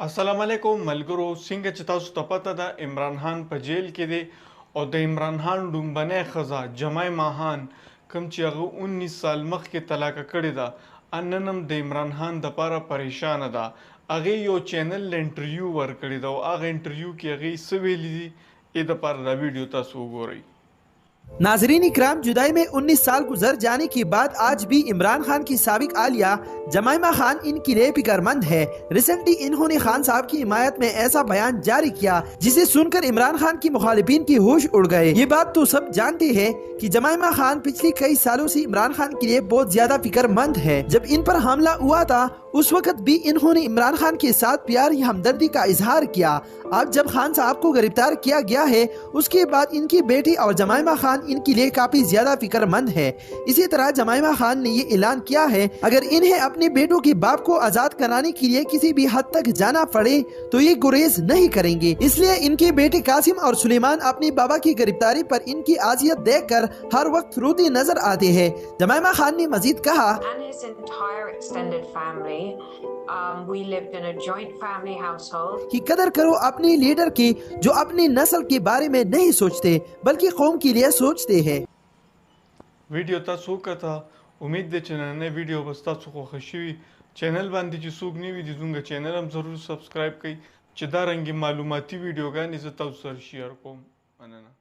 अस्सलाम वालेकुम मलगरो څنګه چې تاسو ته پته ده عمران خان په جیل کې دی او د عمران خان ډومبنۍ ښځه جمیمه خان کوم چې هغه 19 سال مخکې طلاقه کړې ده نن هم د عمران خان دپاره پریشانه ده. هغې یو چینل له انټرویو ورکړې ده او هغه انټرویو کې هغې څه ویلي دي دې دپاره دا ویډیو تاسو وګورئ. नाजरीन इकराम, जुदाई में 19 साल गुजर जाने के बाद आज भी इमरान खान की साबिक आलिया जमाइमा खान इनके लिए फिक्रमंद है. रिसेंटली इन्होंने खान साहब की हिमायत में ऐसा बयान जारी किया जिसे सुनकर इमरान खान की मुखालिफिन की होश उड़ गए. ये बात तो सब जानते हैं कि जमाइमा खान पिछले कई सालों से इमरान खान के लिए बहुत ज्यादा फिक्रमंद है. जब इन पर हमला हुआ था उस वक्त भी इन्होंने इमरान खान के साथ प्यार या हमदर्दी का इजहार किया. अब जब खान साहब को गिरफ्तार किया गया है उसके बाद इनकी बेटी और जमाइमा खान इनके लिए काफी ज्यादा फिक्रमंद है. इसी तरह जमाइमा खान ने ये ऐलान किया है अगर इन्हें अपने बेटों के बाप को आजाद कराने के लिए किसी भी हद तक जाना पड़े तो ये गुरेज नहीं करेंगे. इसलिए इनके बेटे कासिम और सुलेमान अपने बाबा की गिरफ्तारी पर इनकी आजियत देखकर हर वक्त रोते नजर आते हैं. जमाइमा खान ने मजीद कहा, कि कदर करो अपने लीडर की जो अपनी नस्ल के बारे में नहीं सोचते बल्कि कौम के लिए सोचते हैं. ویډیو تاسو وکړه. امید ده چې نننۍ ویډیو به ستاسو خوښه شوي. چینل باندې چې څوک نوي دي زموږ چینل هم ضرور سبسکرایب کړئ چې دا رنګې معلوماتي ویډیوګانې زه تاسو سره شیر کوم. مننه.